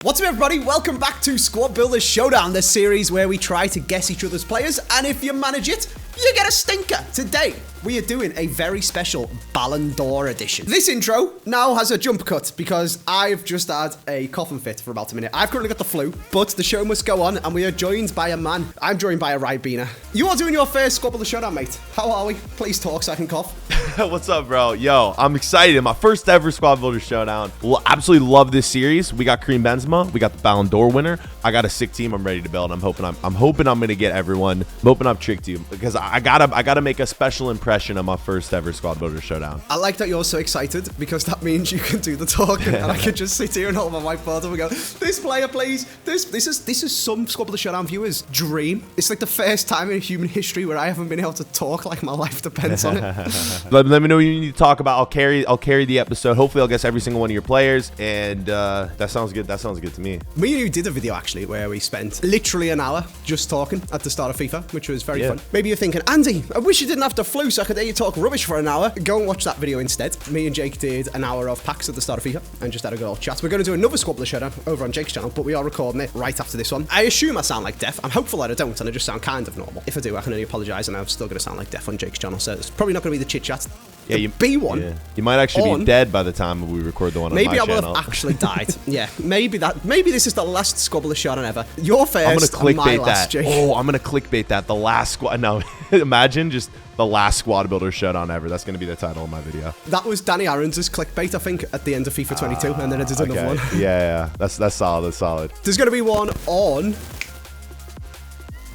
What's up, everybody? Welcome back to Squad Builders Showdown, the series where we try to guess each other's players, and if you manage it, you get a stinker. Today, we are doing a very special Ballon d'Or edition. This intro now has a jump cut because I've just had a coughing fit for about a minute. I've currently got the flu, but the show must go on, and we are joined by a man. I'm joined by a Ribena. You are doing your first Squad Builders Showdown, mate. How are we? Please talk so I can cough. What's up, bro? Yo, I'm excited. My first ever Squad Builders Showdown. Well, absolutely love this series. We got Karim Benzema. We got the Ballon d'Or winner. I got a sick team. I'm ready to build. I'm hoping I'm gonna get everyone. I'm hoping I've tricked you because I gotta make a special impression on my first ever Squad Builders Showdown. I like that you're so excited because that means you can do the talking and I can just sit here and hold my whiteboard and we go, this player, please. This is some Squad Builders Showdown viewers' dream. It's like the first time in human history where I haven't been able to talk like my life depends on it. Let me know what you need to talk about. I'll carry the episode. Hopefully I'll guess every single one of your players, and that sounds good. That sounds good to me. Me and you did a video actually where we spent literally an hour just talking at the start of FIFA, which was very fun. Maybe you're thinking, Andy, I wish you didn't have the flu so I could hear you talk rubbish for an hour. Go and watch that video instead. Me and Jake did an hour of packs at the start of FIFA and just had a good old chat. We're going to do another Squad Builders Showdown over on Jake's channel, but we are recording it right after this one. I assume I sound like deaf. I'm hopeful that I don't, and I just sound kind of normal. If I do, I can only apologise, and I'm still going to sound like deaf on Jake's channel, so it's probably not going to be the chit chat. Yeah, you B1. Yeah. You might actually be dead by the time we record the one on my channel. Maybe I will have actually died. Yeah, maybe this is the last Squad Builders Showdown ever. Your first, I'm gonna clickbait that. Jake. Oh, I'm gonna clickbait that. The last squad. No, imagine just the last Squad Builders Showdown ever. That's gonna be the title of my video. That was Danny Aaron's clickbait, I think, at the end of FIFA 22, and then I did another one. Yeah, that's solid. That's solid. There's gonna be one on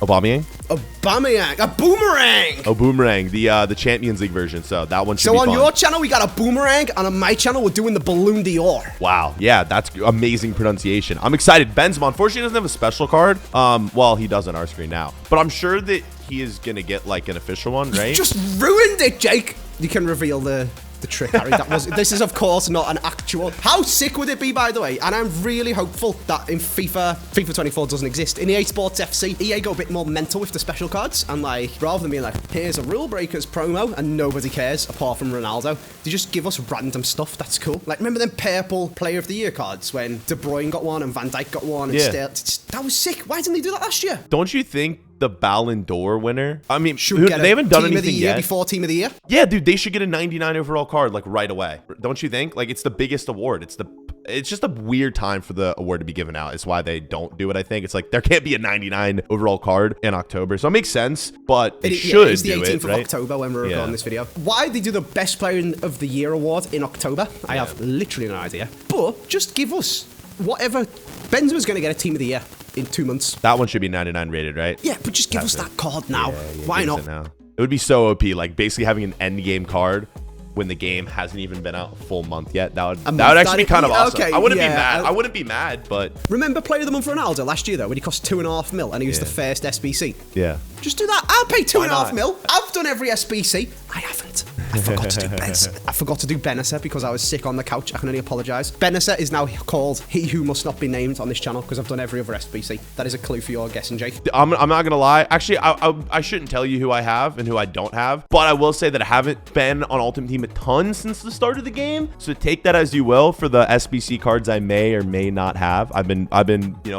Aubameyang, a boomerang. Oh, boomerang, the Champions League version. So that one should be fun. So on your channel we got a boomerang, and on my channel we're doing the Ballon d'Or. Wow, yeah, that's amazing pronunciation. I'm excited. Benzema, unfortunately, doesn't have a special card. Well, he does on our screen now, but I'm sure that he is gonna get like an official one, right? You just ruined it, Jake. You can reveal the trick, Harry. This is of course not an actual. How sick would it be, by the way? And I'm really hopeful that in FIFA 24 doesn't exist. In EA Sports FC, EA go a bit more mental with the special cards, and like rather than being like, here's a rule breakers promo and nobody cares apart from Ronaldo, they just give us random stuff that's cool. Like, remember them purple Player of the Year cards when De Bruyne got one and Van Dijk got one, and that was sick. Why didn't they do that last year? Don't you think the Ballon d'Or winner, I mean, they haven't done anything yet before Team of the Year? Yeah, dude, they should get a 99 overall card like right away. Don't you think? Like, it's the biggest award. It's just a weird time for the award to be given out. It's why they don't do it, I think. It's like there can't be a 99 overall card in October. So it makes sense, but it should it's the 18th of right? October when we're recording this video. Why they do the Best Player of the Year award in October, I have literally no idea. But just give us whatever. Benzema's going to get a Team of the Year in 2 months. That one should be 99 rated, right? Yeah, but just give us that card now. Why not? It would be so OP, like basically having an end game card when the game hasn't even been out a full month yet. That would actually be kind of awesome. Okay, I wouldn't be mad. I wouldn't be mad, but remember Player of the Month for Ronaldo last year though, when he cost $2.5 million and he was the first SBC. Yeah. Just do that. I'll pay $2.5 million. I've done every SBC. I haven't. I forgot to do Benessa. I forgot to do Benessa because I was sick on the couch. I can only apologise. Benessa is now called He Who Must Not Be Named on this channel because I've done every other SBC. That is a clue for your guessing, Jake. I'm not gonna lie. Actually, I shouldn't tell you who I have and who I don't have, but I will say that I haven't been on Ultimate Team a ton since the start of the game. So take that as you will for the SBC cards I may or may not have. I've been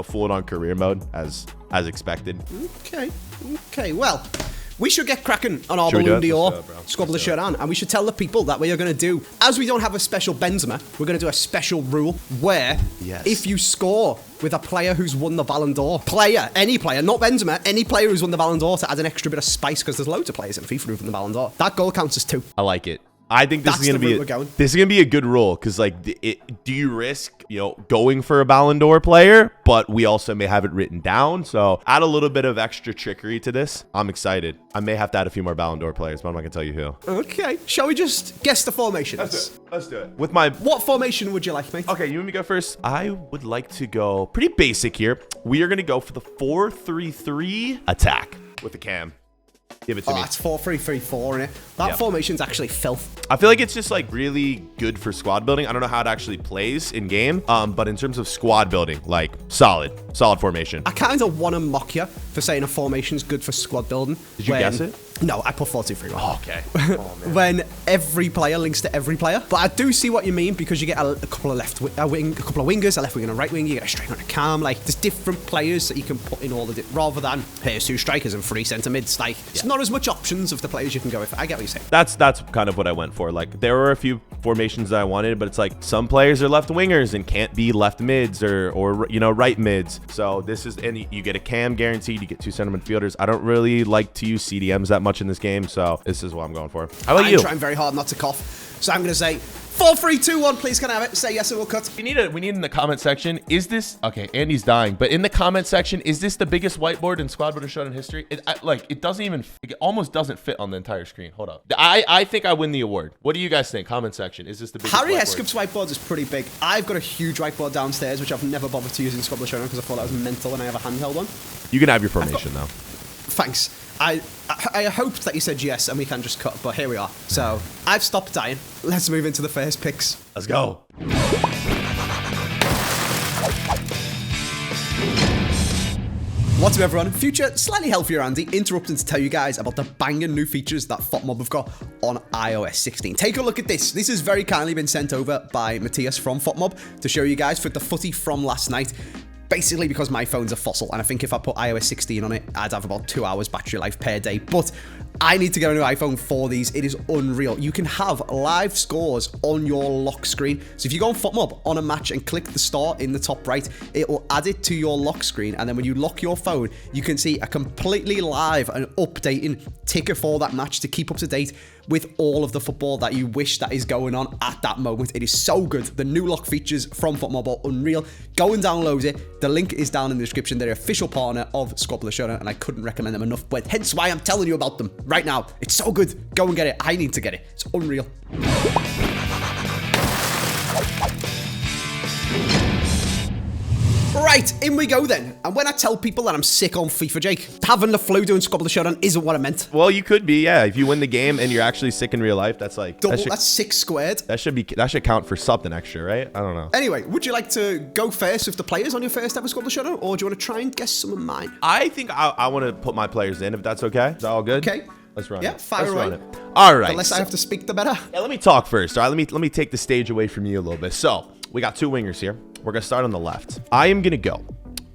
fooling on career mode as expected. Okay. Well, we should get cracking on our Ballon d'Or Squad Builders Showdown, and we should tell the people that we are going to do, as we don't have a special Benzema, we're going to do a special rule where if you score with a player who's won the Ballon d'Or, any player, not Benzema, any player who's won the Ballon d'Or, to add an extra bit of spice, because there's loads of players in FIFA who've won the Ballon d'Or, that goal counts as 2. I like it. I think this is gonna be a good rule because like, do you risk going for a Ballon d'Or player, but we also may have it written down. So add a little bit of extra trickery to this. I'm excited. I may have to add a few more Ballon d'Or players, but I'm not gonna tell you who. Okay, shall we just guess the formations? Let's do it. What formation would you like, mate? Okay, you want me to go first? I would like to go pretty basic here. We are gonna go for the 4-3-3 attack with the cam. Give it to me. It's 4-3-3-4 in it. That formation's actually filth. I feel like it's just like really good for squad building. I don't know how it actually plays in game, but in terms of squad building, like solid formation. I kind of want to mock you for saying a formation's good for squad building. Did you guess it? No, I put 4-2-3-1. Oh, okay. Oh, man. When every player links to every player. But I do see what you mean, because you get a couple of a couple of wingers, a left wing and a right wing. You get a striker and a cam. Like, there's different players that you can put in all the rather than here's 2 strikers and 3 centre mids. Like, it's not as much options of the players you can go with. I get what you're saying. That's kind of what I went for. Like, there were a few formations that I wanted, but it's like some players are left wingers and can't be left mids or you know, right mids. So this is, and you get a cam guaranteed. You get 2 center midfielders. I don't really like to use CDMs that much in this game, so this is what I'm going for. How about you? I'm trying very hard not to cough, so I'm going to say 4-3-2-1. Please, can I have it? Say yes and we'll cut. We need in the comment section. Is this okay? Andy's dying, but in the comment section, is this the biggest whiteboard in Squad Builder Showdown history? It doesn't even. It almost doesn't fit on the entire screen. Hold up. I think I win the award. What do you guys think? Comment section. Is this the biggest? Harry whiteboard? Heskip's whiteboard is pretty big. I've got a huge whiteboard downstairs, which I've never bothered to use in Squad Builder Showdown because I thought that was mental, and I have a handheld one. You can have your formation though. Thanks. I hoped that you said yes and we can just cut, but here we are. So I've stopped dying. Let's move into the first picks. Let's go. What's up, everyone? Future, slightly healthier Andy, interrupting to tell you guys about the banging new features that FotMob have got on iOS 16. Take a look at this. This has very kindly been sent over by Matthias from FotMob to show you guys for the footy from last night. Basically because my phone's a fossil, and I think if I put iOS 16 on it, I'd have about 2 hours battery life per day. But I need to get a new iPhone for these. It is unreal. You can have live scores on your lock screen. So if you go on FotMob on a match and click the star in the top right, it will add it to your lock screen. And then when you lock your phone, you can see a completely live and updating ticker for that match to keep up to date with all of the football that you wish that is going on at that moment. It is so good. The new lock features from FotMob are unreal. Go and download it. The link is down in the description. They're official partner of Squad Builder Showdown, and I couldn't recommend them enough, but hence why I'm telling you about them right now. It's so good. Go and get it. I need to get it. It's unreal. Right, in we go then. And when I tell people that I'm sick on FIFA, Jake, having the flu doing Squad Builder Showdown isn't what I meant. Well, you could be, yeah. If you win the game and you're actually sick in real life, that's like double. That's 6 squared. That should count for something extra, right? I don't know. Anyway, would you like to go first with the players on your first ever Squad Builder Showdown, or do you want to try and guess some of mine? I think I want to put my players in, if that's okay. Is that all good? Okay. Let's run it. Yeah, fire away. Run it. All right. The less I have to speak, the better. Yeah, let me talk first. All right, let me take the stage away from you a little bit. So we got 2 wingers here. We're gonna start on the left. I am gonna go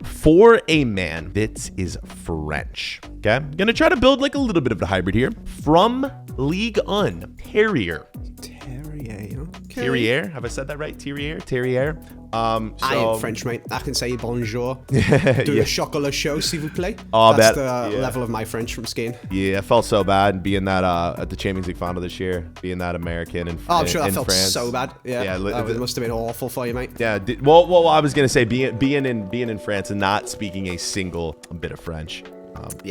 for a man that is French. Okay, I'm gonna try to build like a little bit of a hybrid here. From Ligue 1, Terrier. Terrier. Okay. Terrier. Have I said that right? Terrier. I am French, mate. I can say bonjour. Do Yeah. a chocolat chaud, s'il vous plaît. Oh, That's the level of my French from skiing. Yeah, I felt so bad being that at the Champions League final this year, being that American and Oh, I'm sure that felt France. so bad. Yeah, it must have been awful for you, mate. Yeah. Well, I was gonna say being in France and not speaking a single bit of French.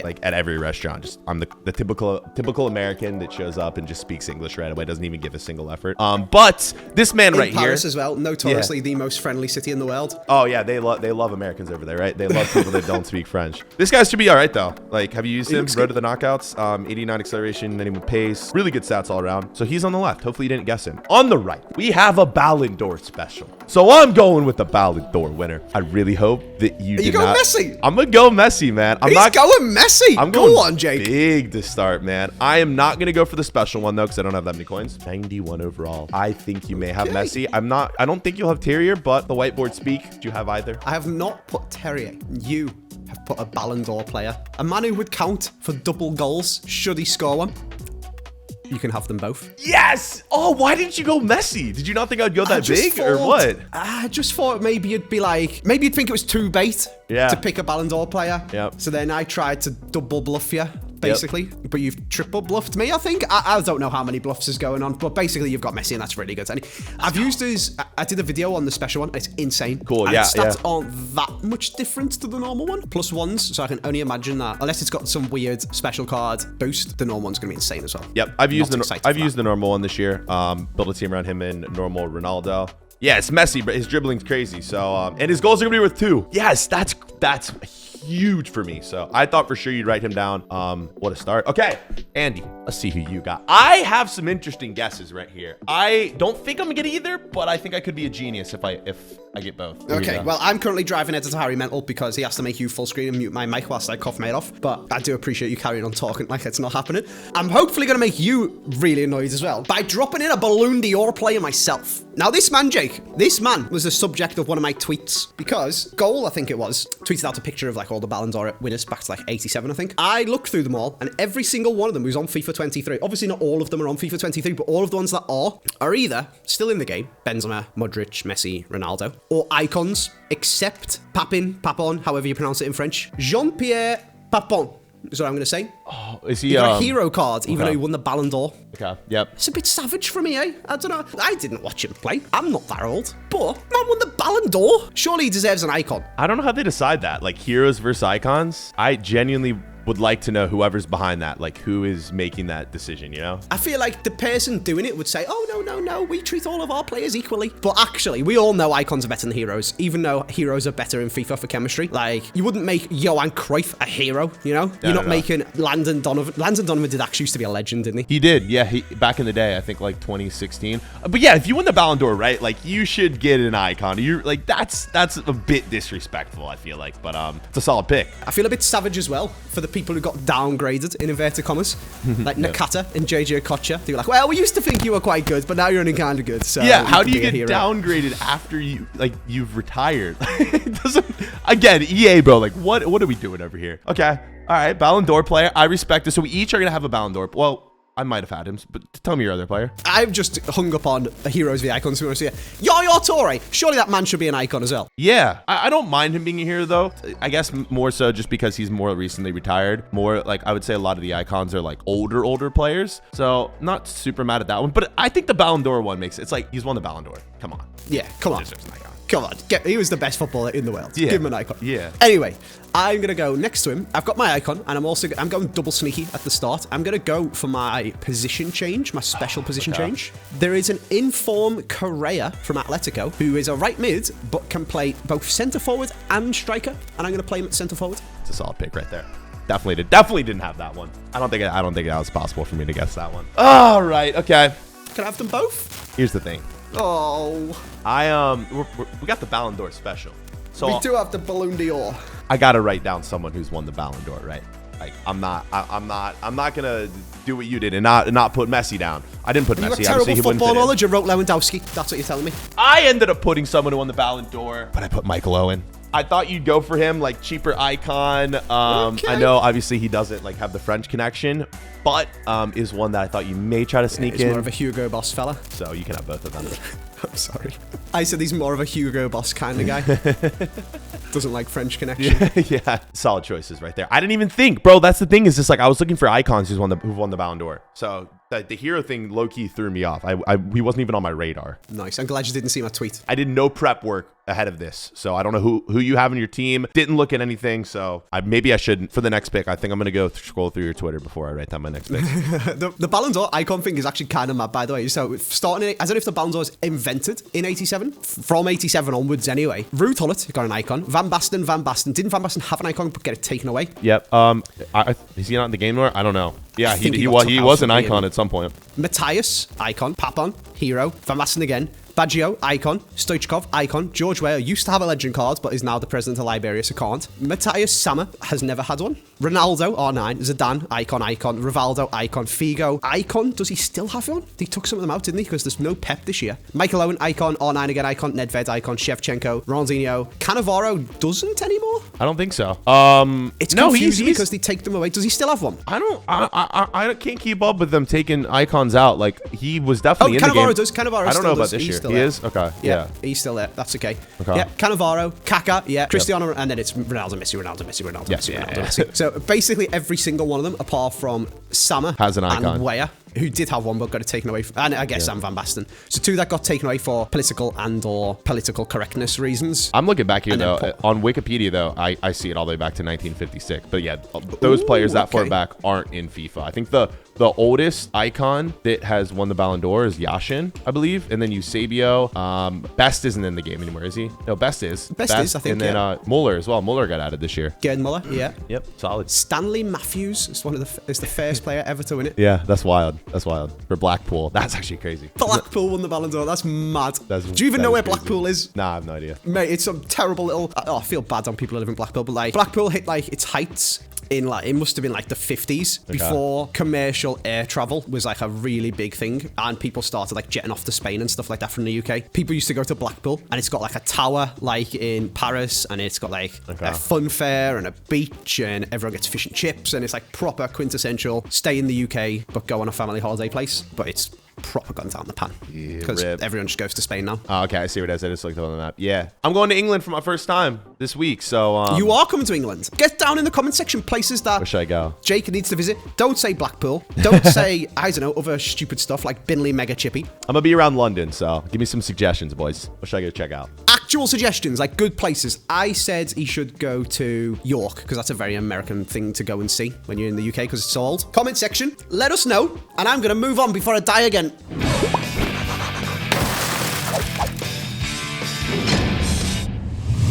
Like at every restaurant, just I'm the typical American that shows up and just speaks English right away, doesn't even give a single effort. But this man right here, Paris as well, notoriously the most friendly city in the world. Oh yeah, they love Americans over there, right? They love people that don't speak French. This guy should be all right though. Like, have you used him? Road to the knockouts, 89 acceleration, 91 pace, really good stats all around. So he's on the left. Hopefully you didn't guess him. On the right, we have a Ballon d'Or special. So I'm going with the Ballon d'Or winner. I really hope that you did not. Messi? I'm gonna go Messi, man. He's going Messi. I'm going on, Jake. Big to start, man. I am not going to go for the special one, though, because I don't have that many coins. 91 overall. I think you may have Messi. I don't think you'll have Terrier, but the whiteboard speak. Do you have either? I have not put Terrier. You have put a Ballon d'Or player. A man who would count for double goals should he score one. You can have them both. Yes! Oh, why didn't you go Messi? Did you not think I'd go that big or what? I just thought maybe you'd be like, maybe you'd think it was too bait to pick a Ballon d'Or player. Yep. So then I tried to double bluff you, basically. Yep. But you've triple bluffed me, I think. I don't know how many bluffs is going on, but basically you've got Messi and that's really good. And I've used his, I did a video on the special one. It's insane. Cool, and yeah, its stats aren't that much different to the normal one. +1s, so I can only imagine that unless it's got some weird special card boost, the normal one's going to be insane as well. Yep, I've used the normal one this year. Built a team around him and normal Ronaldo. Yeah, it's Messi, but his dribbling's crazy. So, and his goals are gonna be worth 2. Yes, that's a huge for me. So I thought for sure you'd write him down. What a start. Okay, Andy, let's see who you got. I have some interesting guesses right here. I don't think I'm gonna get either, but I think I could be a genius if I get both. Okay, well, I'm currently driving Editor Harry mental because he has to make you full screen and mute my mic whilst I cough mate off. But I do appreciate you carrying on talking like it's not happening. I'm hopefully going to make you really annoyed as well by dropping in a Balloon d'Or player myself. Now, this man, Jake, this man was the subject of one of my tweets because Goal, I think it was, tweeted out a picture of like all the Ballon d'Or winners back to like 87, I think. I looked through them all and every single one of them was on FIFA 23. Obviously, not all of them are on FIFA 23, but all of the ones that are either still in the game, Benzema, Modric, Messi, Ronaldo, or icons, except Papon, however you pronounce it in French. Jean-Pierre Papon is what I'm going to say. Oh, is he He got a hero card, even though he won the Ballon d'Or. Okay, yep. It's a bit savage for me, eh? I don't know. I didn't watch him play. I'm not that old. But man won the Ballon d'Or. Surely he deserves an icon. I don't know how they decide that. Like heroes versus icons. I genuinely would like to know whoever's behind that, like who is making that decision, you know? I feel like the person doing it would say, oh, no, we treat all of our players equally. But actually, we all know icons are better than heroes, even though heroes are better in FIFA for chemistry. Like, you wouldn't make Johan Cruyff a hero, you know? You're not making Landon Donovan. Landon Donovan did actually used to be a legend, didn't he? He did, yeah. He back in the day, I think like 2016. But yeah, if you win the Ballon d'Or, right, like you should get an icon. You're like, that's a bit disrespectful, I feel like. But it's a solid pick. I feel a bit savage as well for the people who got downgraded, in inverted commas, like Nakata and JJ Okocha. They were like, well, we used to think you were quite good, but now you're only kind of good. So yeah, how do you get downgraded after you've retired? It doesn't. Again, EA, bro. Like, what are we doing over here? Okay, all right, Ballon d'Or player. I respect it. So we each are gonna have a Ballon d'Or. Well, I might have had him, but tell me your other player. I've just hung up on the heroes, the icons. We want to see Yaya Toure. Surely that man should be an icon as well. Yeah, I don't mind him being a hero though. I guess more so just because he's more recently retired. More like I would say a lot of the icons are like older players. So not super mad at that one. But I think the Ballon d'Or one makes it. It's like he's won the Ballon d'Or. Come on. Yeah, come on. Come on, he was the best footballer in the world. Yeah. Give him an icon. Yeah. Anyway, I'm gonna go next to him. I've got my icon, and I'm going double sneaky at the start. I'm gonna go for my position change, my special position change. There is an inform Correa from Atletico who is a right mid, but can play both centre forward and striker, and I'm gonna play him at centre forward. It's a solid pick right there. Definitely didn't have that one. I don't think that was possible for me to guess that one. All right. Okay. Can I have them both? Here's the thing. Oh, we got the Ballon d'Or special. So we do have the Ballon d'Or. I gotta write down someone who's won the Ballon d'Or, right? Like I'm not gonna do what you did and not put Messi down. I didn't put Messi. You got terrible football knowledge. You wrote Lewandowski. That's what you're telling me. I ended up putting someone who won the Ballon d'Or, but I put Michael Owen. I thought you'd go for him, like cheaper icon. Okay. I know obviously he doesn't like have the French connection, but is one that I thought you may try to sneak in. He's more of a Hugo Boss fella. So you can have both of them. I'm sorry. I said he's more of a Hugo Boss kind of guy. Doesn't like French connection. Yeah, solid choices right there. I didn't even think, bro. That's the thing is just like I was looking for icons who've won the Ballon d'Or. So the hero thing low key threw me off. He wasn't even on my radar. Nice. I'm glad you didn't see my tweet. I did no prep work ahead of this, so I don't know who you have in your team. Didn't look at anything, so maybe I shouldn't. For the next pick, I think I'm gonna go scroll through your Twitter before I write down my next pick. the Ballon d'Or icon thing is actually kind of mad, by the way. So starting, I don't know if the Ballon d'Or was invented in '87, from '87 onwards anyway. Ruud Gullit got an icon. Van Basten. Didn't Van Basten have an icon but get it taken away? Yep. Is he not in the game anymore? I don't know. Yeah, he was an icon at some point. Matthias, icon. Papon, hero. Van Basten again. Baggio, icon. Stoichkov, icon. George Weah used to have a legend card, but is now the president of Liberia, so can't. Matthias Sammer has never had one. Ronaldo, R9. Zidane, icon. Rivaldo, icon. Figo, icon. Does he still have one? He took some of them out, didn't he? Because there's no Pep this year. Michael Owen, icon. R9 again, icon. Nedved, icon. Shevchenko, Ronaldinho. Cannavaro doesn't anymore? I don't think so. It's confusing because they take them away. Does he still have one? I can't keep up with them taking icons out. Like he was definitely in the game. Cannavaro I don't know about this year. He is? Okay. Yeah. He's still there. That's okay. Okay. Yeah. Cannavaro, Kaká, yeah. Cristiano, and then it's Ronaldo, Messi. So basically every single one of them, apart from Sammer has an icon. And Weah, who did have one but got it taken away. And I guess Sam Van Basten. So two that got taken away for political correctness reasons. I'm looking back here though. On Wikipedia though, I see it all the way back to 1956. But yeah, those players that far back aren't in FIFA. I think the the oldest icon that has won the Ballon d'Or is Yashin, I believe. And then Eusebio. Best isn't in the game anymore, is he? No, Best is. Best is, I think. And then Muller as well. Muller got added this year. Gerd Muller, yeah. Yep, solid. Stanley Matthews is the first player ever to win it. Yeah, that's wild. That's wild. For Blackpool. That's actually crazy. Blackpool won the Ballon d'Or. That's mad. Do you even that know where crazy. Blackpool is? Nah, I have no idea. Mate, it's some terrible little... Oh, I feel bad on people who live in Blackpool, but like Blackpool hit like its heights in like, it must have been like the 50s before commercial air travel was like a really big thing, and people started like jetting off to Spain and stuff like that from the UK. People used to go to Blackpool, and it's got like a tower like in Paris, and it's got like a fun fair and a beach, and everyone gets fish and chips, and it's like proper quintessential stay in the UK but go on a family holiday place. But it's proper gone down the pan because everyone just goes to Spain now. Oh, okay, I see what it is. I just looked on the map. Yeah, I'm going to England for my first time this week, so you are coming to England. Get down in the comment section places that where should I go? Jake needs to visit. Don't say Blackpool. Don't say I don't know, other stupid stuff like Binley Mega Chippy. I'm gonna be around London, so give me some suggestions, boys. What should I go check out? Actual suggestions, like good places. I said he should go to York because that's a very American thing to go and see when you're in the UK because it's so old. Comment section, let us know, and I'm gonna move on before I die again.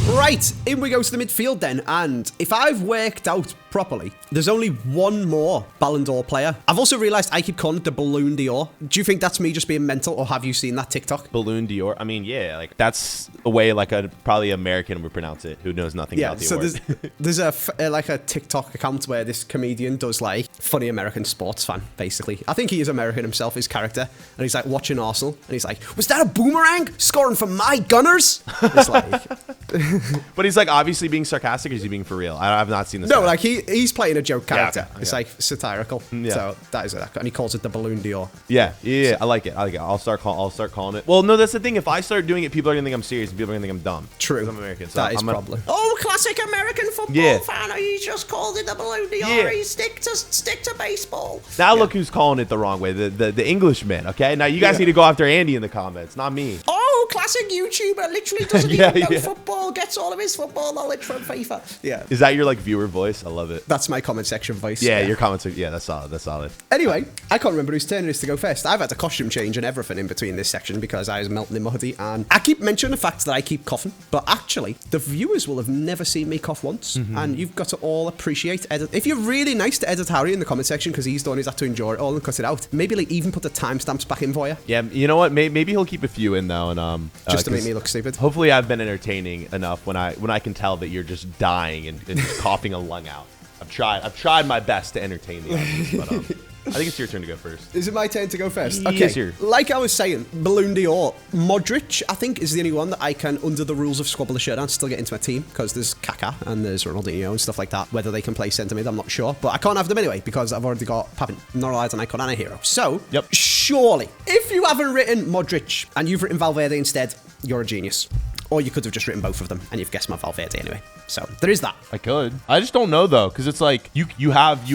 Right, in we go to the midfield then, and if I've worked out properly, there's only one more Ballon d'Or player. I've also realised I keep calling it the Balloon d'Or. Do you think that's me just being mental, or have you seen that TikTok? Balloon d'Or? I mean, yeah, like that's a way like a probably American would pronounce it who knows nothing about the award. There's a TikTok account where this comedian does like funny American sports fan, basically. I think he is American himself, his character, and he's like watching Arsenal, and he's like, was that a boomerang scoring for my Gunners? It's like... But he's like obviously being sarcastic, or is he being for real? I have not seen this. No, like he's playing a joke character. Yeah, it's like satirical. Yeah. So that is it. And he calls it the Balloon d'Or. Yeah, I like it. I'll start calling it. Well, no, that's the thing. If I start doing it, people are gonna think I'm serious, and people are gonna think I'm dumb. True. 'Cause I'm American. So That is probably. Oh, classic American football fan. He just called it the Balloon d'Or. Yeah. He stick to baseball. Now look who's calling it the wrong way. The Englishman. Okay. Now you guys need to go after Andy in the comments, not me. Oh, classic YouTuber. Literally doesn't even know football. Gets all of his football knowledge from FIFA. Yeah. Is that your like viewer voice? I love it. That's my comment section voice. Yeah, your comments are, that's solid. That's solid. Anyway, I can't remember whose turn it is to go first. I've had a costume change and everything in between this section because I was melting in my hoodie, and I keep mentioning the fact that I keep coughing, but actually, the viewers will have never seen me cough once, and you've got to all appreciate Edit. If you're really nice to Edit Harry in the comment section because he's done his had to enjoy it all and cut it out, maybe like even put the timestamps back in for you. Yeah, you know what? Maybe he'll keep a few in though, and just to make me look stupid. Hopefully, I've been entertaining enough when I can tell that you're just dying and just coughing a lung out. I've tried my best to entertain the audience, but I think it's your turn to go first. Is it my turn to go first? Yes, sir. Like I was saying, Balloon d'Or, Modric, I think, is the only one that I can, under the rules of Squad Builder Showdown, still get into my team, because there's Kaká and there's Ronaldinho and stuff like that. Whether they can play centre mid, I'm not sure, but I can't have them anyway, because I've already got Papin, not relied on icon and a hero. So, surely, if you haven't written Modric and you've written Valverde instead, you're a genius. Or you could have just written both of them, and you've guessed my Valverde anyway. So there is that. I could. I just don't know though, because it's like you have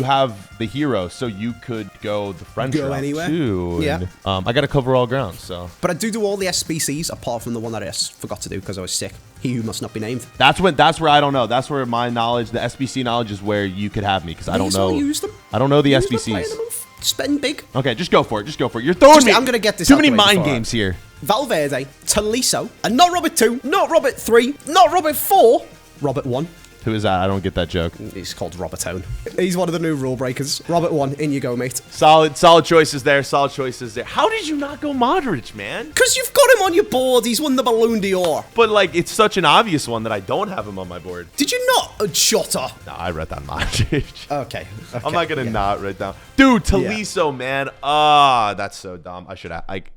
the hero, so you could go the French route anywhere too. Yeah. And, I got to cover all ground. So. But I do all the SBCs apart from the one that I forgot to do because I was sick. He who must not be named. That's where I don't know. That's where my knowledge, the SBC knowledge, is where you could have me because I don't know. Use them. I don't know the Use SBCs. Spend big. Okay, just go for it. Just go for it. You're throwing me. I'm gonna get this. Too many mind games here. Valverde, Tolisso, and not Robert 2, not Robert 3, not Robert 4, Robert 1. Who is that? I don't get that joke. He's called Robertone. He's one of the new rule breakers. Robert 1, in you go, mate. Solid choices there. Solid choices there. How did you not go Modric, man? Because you've got him on your board. He's won the Balloon d'Or. But, like, it's such an obvious one that I don't have him on my board. Did you not, Shotter? No, I read that Modric. Okay. I'm not going to not write down. Dude, Tolisso, man. That's so dumb.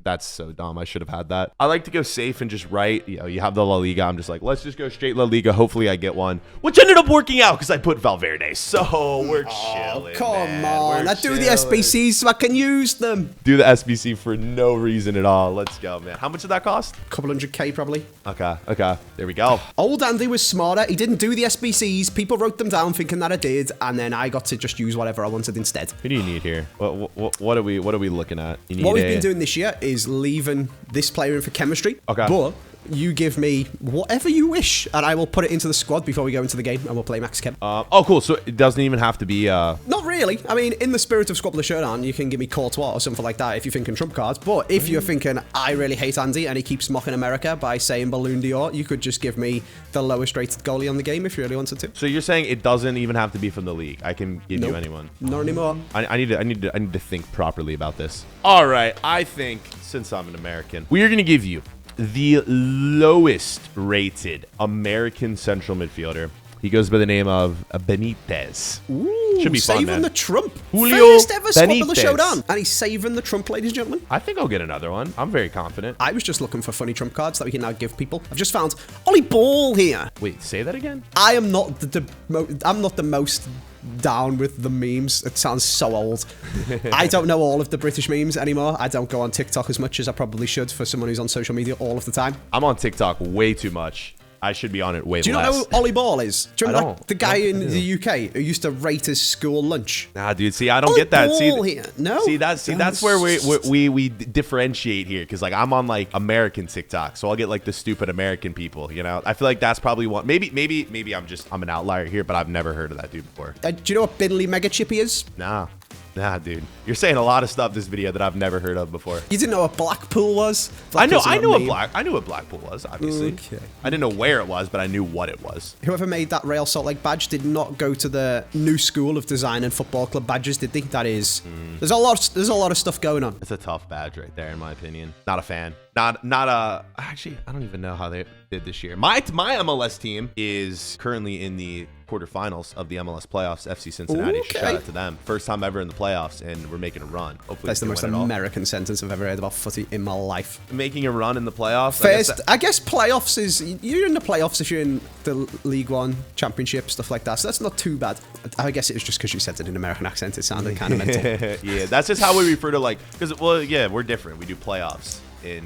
That's so dumb. I should have had that. I like to go safe and just write. You know, you have the La Liga. I'm just like, let's just go straight La Liga. Hopefully I get one. Which ended up working out because I put Valverde. So we're chilling. Come on. I do the SBCs so I can use them. Do the SBC for no reason at all. Let's go, man. How much did that cost? A couple $100K probably. Okay. There we go. Old Andy was smarter. He didn't do the SBCs. People wrote them down thinking that I did, and then I got to just use whatever I wanted instead. Who do you need here? What are we looking at? What we've been doing this year is leaving this player in for chemistry. Okay. But you give me whatever you wish, and I will put it into the squad before we go into the game, and we'll play Max Chem. Oh, cool. So it doesn't even have to be... Not really. I mean, in the spirit of Squad Showdown, you can give me Courtois or something like that if you're thinking trump cards. But if you're thinking, I really hate Andy and he keeps mocking America by saying Balloon d'Or, you could just give me the lowest rated goalie on the game if you really wanted to. So you're saying it doesn't even have to be from the league. I can give you anyone. Not anymore. I need to think properly about this. All right. I think, since I'm an American, we are going to give you the lowest rated American central midfielder. He goes by the name of Benitez. Ooh, should be fun, saving man. the trump. Julio First ever Squad Benitez. Showdown. And he's saving the trump, ladies and gentlemen. I think I'll get another one. I'm very confident. I was just looking for funny trump cards that we can now give people. I've just found Ollie Ball here. Wait, say that again? I am not I'm not the most down with the memes. It sounds so old. I don't know all of the British memes anymore. I don't go on TikTok as much as I probably should for someone who's on social media all of the time. I'm on TikTok way too much. I should be on it way less. Do you know who Ollie Ball is? Do you remember the guy in do. the UK who used to rate his school lunch? Nah, dude. See, I don't get that. Ball here. No. That's where we differentiate here, because like I'm on like American TikTok, so I'll get like the stupid American people. You know, I feel like that's probably one. Maybe I'm an outlier here, but I've never heard of that dude before. Do you know what Binley Mega Chippy is? Nah, dude. You're saying a lot of stuff this video that I've never heard of before. You didn't know what Blackpool was? I knew what Blackpool was, obviously. Okay. I didn't know where it was, but I knew what it was. Whoever made that Real Salt Lake badge did not go to the new school of design and football club badges, did they? That is, there's a lot of stuff going on. It's a tough badge right there, in my opinion. Not a fan. Actually, I don't even know how they did this year. My MLS team is currently in the quarterfinals of the MLS playoffs. FC Cincinnati. Okay. Shout out to them. First time ever in the playoffs, and we're making a run. Hopefully, That's the most American sentence I've ever heard about footy in my life. Making a run in the playoffs. I guess playoffs is, you're in the playoffs if you're in the League One, Championship, stuff like that. So that's not too bad. I guess it was just because you said it in an American accent. It sounded kind of mental. Yeah, that's just how we refer to, like, because, well, yeah, we're different. We do playoffs. I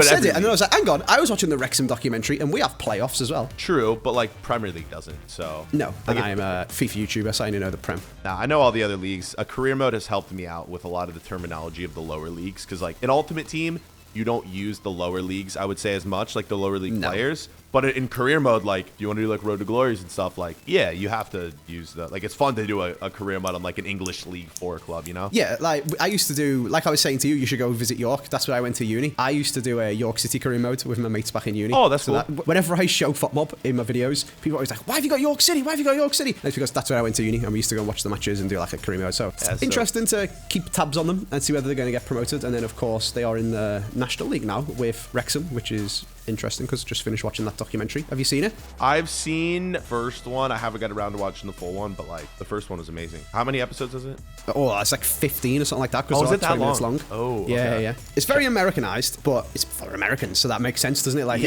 said it, and then I was like, hang on, I was watching the Wrexham documentary, and we have playoffs as well. True, but like Premier League doesn't, so... No, and I'm a FIFA YouTuber, so I only know the Prem. Nah, I know all the other leagues. A career mode has helped me out with a lot of the terminology of the lower leagues, because like in Ultimate Team, you don't use the lower leagues, I would say, as much, like the lower league players. But in career mode, like, you want to do like Road to Glories and stuff, like, yeah, you have to use the, like, it's fun to do a career mode on like an English League 4 club, you know? Yeah, like I used to do, like I was saying to you, you should go visit York. That's where I went to uni. I used to do a York City career mode with my mates back in uni. Oh, that's cool. Whenever I show FOTMob in my videos, people are always like, why have you got York City? Why have you got York City? And it's because that's where I went to uni, and we used to go and watch the matches and do like a career mode. So it's interesting to keep tabs on them and see whether they're going to get promoted. And then, of course, they are in the National League now with Wrexham, which is interesting because I just finished watching that documentary. Have you seen it? I've seen the first one. I haven't got around to watching the full one, but like the first one was amazing. How many episodes is it? Oh, it's like 15 or something like that because it's it's like 20 minutes long. Oh, yeah, okay. yeah. It's very Americanized, but it's for Americans, so that makes sense, doesn't it? Like,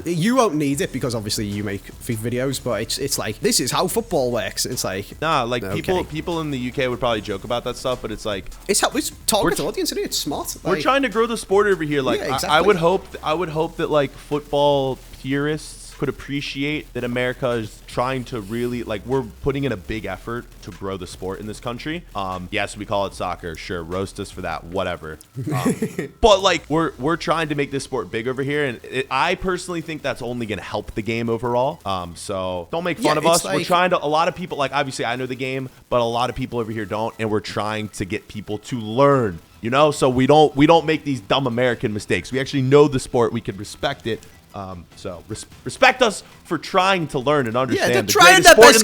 you won't need it because obviously you make FIFA videos, but it's like, this is how football works. It's like, nah, like people in the UK would probably joke about that stuff, but it's like it's target audience, isn't it? It's smart. We're trying to grow the sport over here. Like, exactly. I would hope that like football purists could appreciate that America is trying to really, like, we're putting in a big effort to grow the sport in this country. Yes, we call it soccer. Sure, roast us for that, whatever. But like, we're trying to make this sport big over here, and I personally think that's only going to help the game overall. So don't make fun of us. Like, we're trying to. A lot of people, like, obviously I know the game, but a lot of people over here don't, and we're trying to get people to learn. You know, so we don't make these dumb American mistakes. We actually know the sport. We can respect it. So respect us for trying to learn and understand the greatest sport in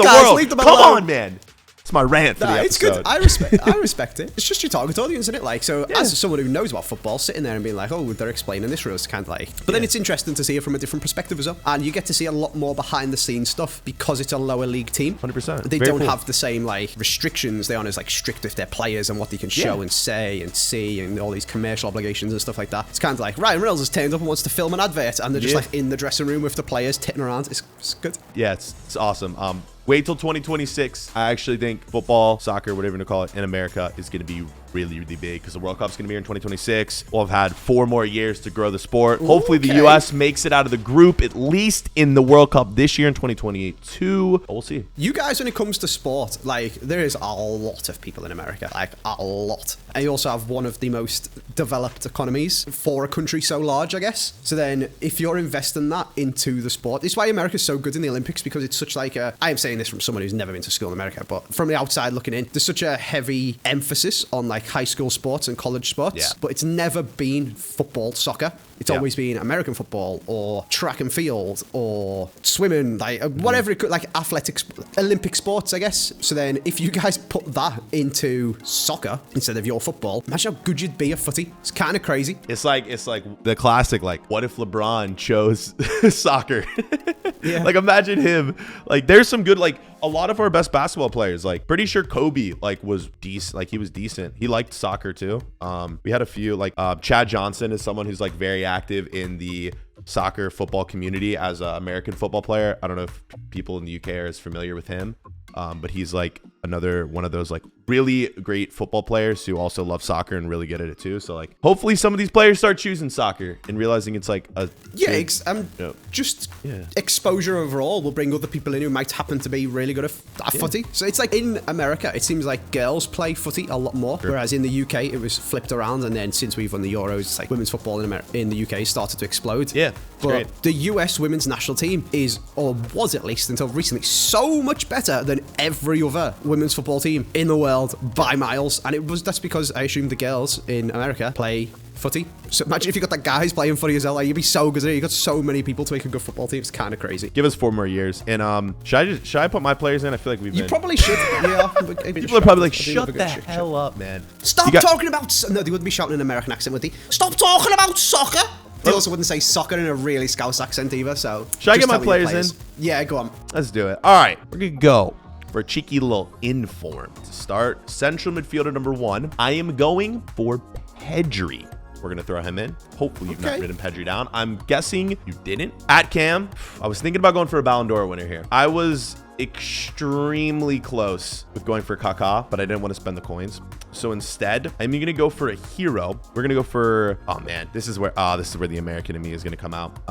the world. Come on, man. It's my rant for the episode. It's good. I respect it. It's just your target audience, isn't it? Like, so as someone who knows about football, sitting there and being like, oh, they're explaining this rules, kind of like. But then it's interesting to see it from a different perspective as well, and you get to see a lot more behind the scenes stuff because it's a lower league team. 100%. They don't have the same like restrictions. They aren't as like strict with their players and what they can show and say and see and all these commercial obligations and stuff like that. It's kind of like Ryan Reynolds has turned up and wants to film an advert, and they're just like in the dressing room with the players titting around. It's good. Yeah, it's awesome. Wait till 2026. I actually think football, soccer, whatever you want to call it, in America is going to be really, really big because the World Cup's going to be here in 2026. We'll have had 4 more years to grow the sport. Hopefully the U.S. makes it out of the group, at least in the World Cup this year in 2022. We'll see. You guys, when it comes to sport, like, there is a lot of people in America, like a lot. And you also have one of the most developed economies for a country so large, I guess. So then if you're investing that into the sport, it's why America's so good in the Olympics, because it's such like a, I am saying this from someone who's never been to school in America, but from the outside looking in, there's such a heavy emphasis on like high school sports and college sports, but it's never been football, soccer. It's always been American football or track and field or swimming, like whatever it could, like athletics, Olympic sports, I guess. So then if you guys put that into soccer instead of your football, imagine how good you'd be at footy. It's kind of crazy. It's like the classic, like, what if LeBron chose soccer? Like, imagine him. Like, there's some good, like, a lot of our best basketball players, like, pretty sure Kobe, like, was decent. Like, he was decent. He liked soccer too. We had a few, like, Chad Johnson is someone who's like very active in the soccer football community as an American football player. I don't know if people in the UK are as familiar with him, but he's like another one of those like really great football players who also love soccer and really good at it too. So like, hopefully some of these players start choosing soccer and realizing it's like a just exposure overall will bring other people in who might happen to be really good at footy. So it's like in America, it seems like girls play footy a lot more, whereas in the UK it was flipped around. And then since we've won the Euros, it's like women's football in the UK started to explode. But great. The US women's national team is, or was at least until recently, so much better than every other women's football team in the world by miles. And that's because I assume the girls in America play footy. So imagine if you got that guys playing footy as well, like, you'd be so good at it. You got so many people to make a good football team. It's kind of crazy. Give us 4 more years. And should I put my players in? I feel like we've been... You probably should. People are probably like, shut the hell up, man. Stop talking about... No, they wouldn't be shouting in an American accent, would they? Stop talking about soccer. They also wouldn't say soccer in a really Scouse accent either, so... Should I get my players in? Yeah, go on. Let's do it. All right, we're going to go for a cheeky little inform to start. Central midfielder number 1. I am going for Pedri. We're going to throw him in. Hopefully you've not written Pedri down. I'm guessing you didn't. At Cam, I was thinking about going for a Ballon d'Or winner here. I was extremely close with going for Kaká, but I didn't want to spend the coins. So instead, I'm going to go for a hero. We're going to go for, oh man, this is where the American in me is going to come out.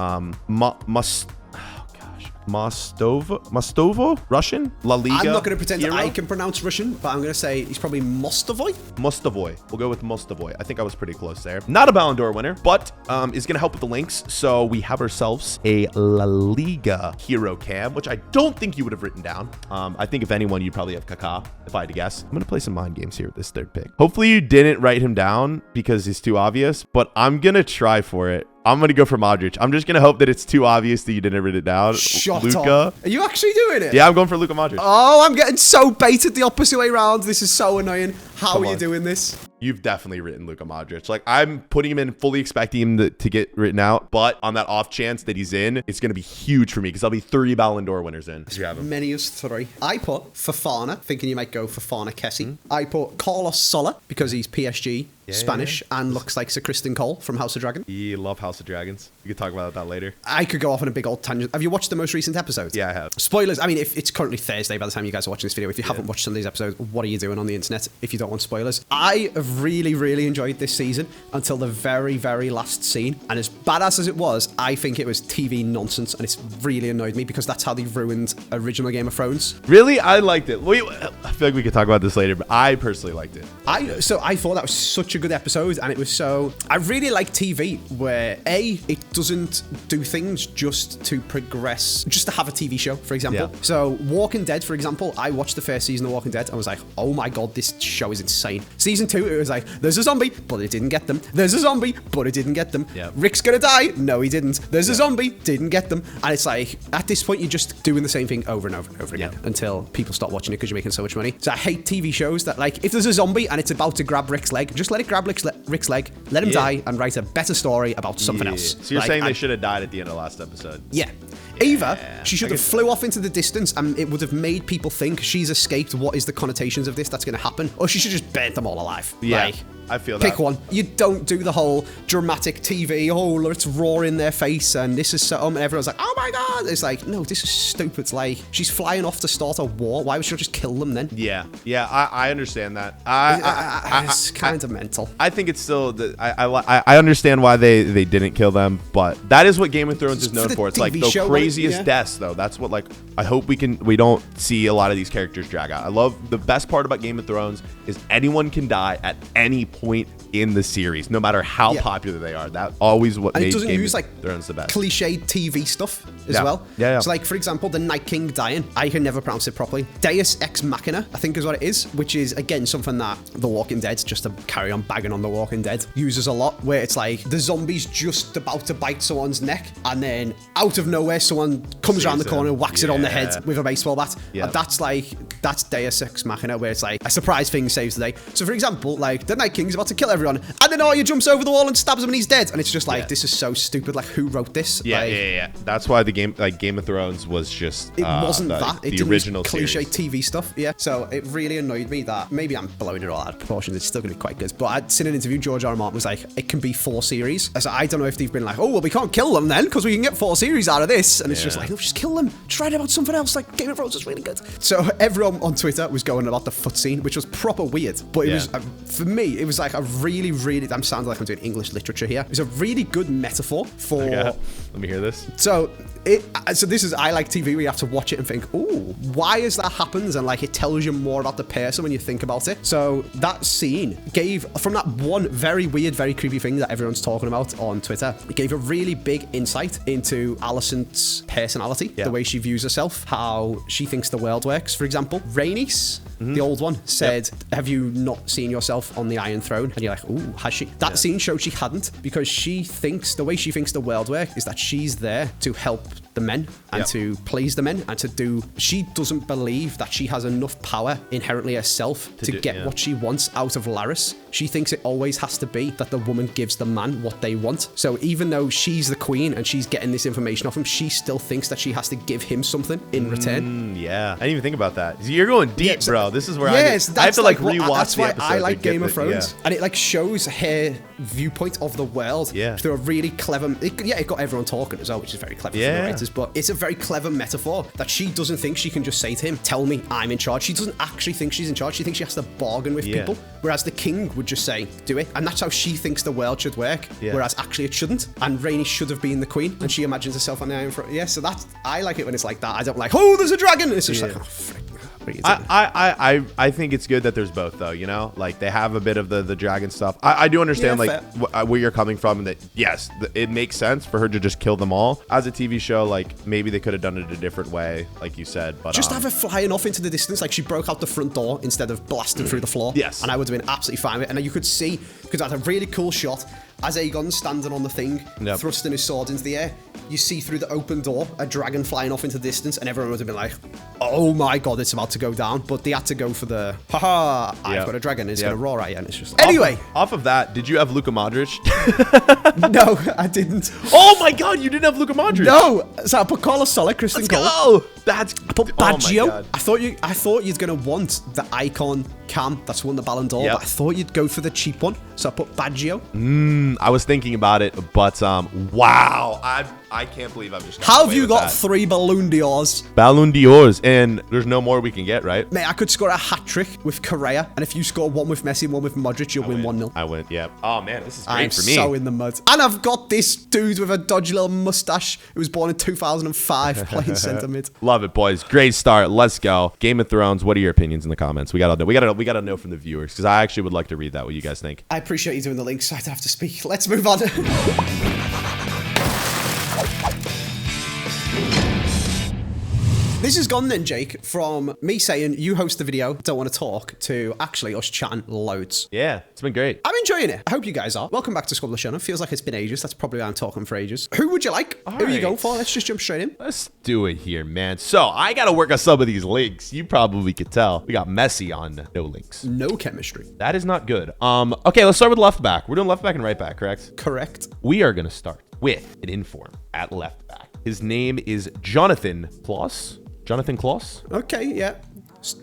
Mostovo? Russian? La Liga? I'm not going to pretend that I can pronounce Russian, but I'm going to say he's probably Mostovoy. Mostovoy. We'll go with Mostovoy. I think I was pretty close there. Not a Ballon d'Or winner, but is going to help with the links. So we have ourselves a La Liga hero cam, which I don't think you would have written down. I think if anyone, you'd probably have Kaká, if I had to guess. I'm going to play some mind games here with this 3rd pick. Hopefully you didn't write him down because he's too obvious, but I'm going to try for it. I'm going to go for Modric. I'm just going to hope that it's too obvious that you didn't write it down. Luka. Are you actually doing it? Yeah, I'm going for Luka Modric. Oh, I'm getting so baited the opposite way around. This is so annoying. How are you doing this? You've definitely written Luka Modric. Like, I'm putting him in, fully expecting him to get written out. But on that off chance that he's in, it's going to be huge for me because I'll be 3 Ballon d'Or winners in. You have him. Many as 3. I put Fofana, thinking you might go Fofana Kessie. I put Carlos Soler because he's PSG, Spanish, and looks like Sir Kristen Cole from House of Dragon. You love House of Dragons. We could talk about that later. I could go off on a big old tangent. Have you watched the most recent episode? Yeah, I have. Spoilers. I mean, if it's currently Thursday by the time you guys are watching this video. If you haven't watched some of these episodes, what are you doing on the internet if you don't want spoilers? I have really, really enjoyed this season until the very, very last scene. And as badass as it was, I think it was TV nonsense, and it's really annoyed me because that's how they ruined original Game of Thrones. Really? I liked it. I feel like we could talk about this later, but I personally liked it. I thought that was such a good episode, and it was so... I really like TV where, A, it doesn't do things just to progress, just to have a TV show, for example. Yeah. So Walking Dead, for example, I watched the first season of Walking Dead and was like, oh my God, this show is insane. Season 2, it was like, there's a zombie, but it didn't get them. There's a zombie, but it didn't get them. Yep. Rick's gonna die. No, he didn't. There's a zombie, didn't get them. And it's like, at this point, you're just doing the same thing over and over and over again until people stop watching it because you're making so much money. So I hate TV shows that, like, if there's a zombie and it's about to grab Rick's leg, just let it grab Rick's leg, let him die, and write a better story about something else. So you're saying they should have died at the end of the last episode? Yeah. Either she should have flew off into the distance and it would have made people think she's escaped. What is the connotations of this that's going to happen? Or she should just burn them all alive. Yeah. Like, I feel that. Pick one. You don't do the whole dramatic TV, oh, let's roar in their face, and this is so, and everyone's like, oh my God. It's like, no, this is stupid. It's like, she's flying off to start a war. Why would she not just kill them then? Yeah, I understand that. It's kind of mental. I think it's still, I understand why they didn't kill them, but that is what Game of Thrones is known for. It's like the craziest deaths, though. That's what, like, I hope we don't see a lot of these characters drag out. I love, the best part about Game of Thrones is anyone can die at any point in the series, no matter how popular they are. That always what made Game of Thrones the best. Cliche TV stuff as well. So, like, for example, the Night King dying. I can never pronounce it properly. Deus Ex Machina, I think is what it is, which is, again, something that The Walking Dead, just to carry on bagging on The Walking Dead, uses a lot, where it's like the zombie's just about to bite someone's neck, and then out of nowhere, someone comes around the corner and whacks it on the head with a baseball bat. And that's Deus Ex Machina, where it's like a surprise thing saves the day. So, for example, like, the Night King's about to kill everyone, and then Arya jumps over the wall and stabs him and he's dead. And it's just like, this is so stupid. Like, who wrote this? That's why the Game of Thrones was just it wasn't that. It the didn't original cliche series. TV stuff. Yeah. So it really annoyed me that, maybe I'm blowing it all out of proportion. It's still going to be quite good. But I'd seen an interview, George R. R. Martin was like, it can be 4 series. So I don't know if they've been like, oh, well, we can't kill them then because we can get 4 series out of this. And it's just like, no, just kill them. Try it about something else. Like, Game of Thrones is really good. So everyone on Twitter was going about the foot scene, which was proper weird. But it was, for me, it was like a really, I'm sounding like I'm doing English literature here. It was a really good metaphor for... Let me hear this. So this is, I like TV where you have to watch it and think, ooh, why has that happened? And like, it tells you more about the person when you think about it. So that scene gave, from that one very weird, very creepy thing that everyone's talking about on Twitter, it gave a really big insight into Alicent's personality, the way she views herself, how she thinks the world works. For example, Rhaenys, the old one, said, have you not seen yourself on the Iron Throne? And you're like, ooh, has she? That scene showed she hadn't, because she thinks, the way she thinks the world works is that she's there to help the men and to please the men and to do, she doesn't believe that she has enough power inherently herself to get what she wants out of Larys. She thinks it always has to be that the woman gives the man what they want. So even though she's the queen and she's getting this information off him, she still thinks that she has to give him something in return. I didn't even think about that. You're going deep, bro. This is where I have to like rewatch that's the why episode I like Game of Thrones. Yeah. And it like shows her viewpoint of the world through a really clever, it got everyone talking as well, which is very clever for the writers, but it's a very clever metaphor that she doesn't think she can just say to him, tell me I'm in charge. She doesn't actually think she's in charge. She thinks she has to bargain with people, whereas the king would just say, do it. And that's how she thinks the world should work, whereas actually it shouldn't. And Rhaenys should have been the queen, and she imagines herself on the Iron Throne. So that's, I like it when it's like that. I don't like, oh, there's a dragon. It's just like, oh, frick. I think it's good that there's both, though, you know, like they have a bit of the dragon stuff. I do understand where you're coming from, and that yes, it makes sense for her to just kill them all. As a TV show, like maybe they could have done it a different way, like you said, but just have her flying off into the distance, like she broke out the front door instead of blasting through the floor. And I would have been absolutely fine with it. And you could see, because I had a really cool shot as Aegon's standing on the thing, thrusting his sword into the air. You see through the open door a dragon flying off into the distance, and everyone would have been like, oh my God, it's about to go down. But they had to go for the, haha, I've got a dragon, it's going to roar at you. And it's just, anyway. Off of that, did you have Luka Modric? No, I didn't. Oh my God, you didn't have Luka Modric? No. So I put Carlos Soler, Christian Cole. Go. I put Baggio. Oh, I thought you'd going to want the icon Cam that's won the Ballon d'Or, but I thought you'd go for the cheap one. So I put Baggio. I was thinking about it, but wow, I can't believe I'm just. How have you got 3 Ballon d'Ors? Ballon d'Ors, and there's no more we can get, right? Mate, I could score a hat trick with Correa, and if you score one with Messi and one with Modric, you'll win 1-0. I win, yeah. Oh man, this is great I'm for me. So in the mud. And I've got this dude with a dodgy little mustache who was born in 2005 playing centre mid. Love it, boys. Great start. Let's go. Game of Thrones. What are your opinions in the comments? We gotta know from the viewers, because I actually would like to read that. What you guys think? I appreciate you doing the links, so I don't have to speak. Let's move on. This has gone then, Jake, from me saying you host the video, don't want to talk, to actually us chatting loads. Yeah, it's been great. I'm enjoying it. I hope you guys are. Welcome back to Squad Showdown. Feels like it's been ages. That's probably why I'm talking for ages. Who would you like? Who are you going for? Let's just jump straight in. Let's do it here, man. So I got to work on some of these links. You probably could tell. We got Messi on no links. No chemistry. That is not good. Okay, let's start with left back. We're doing left back and right back, correct? Correct. We are going to start with an inform at left back. His name is Jonathan Kloss. Jonathan Kloss? Okay, yeah.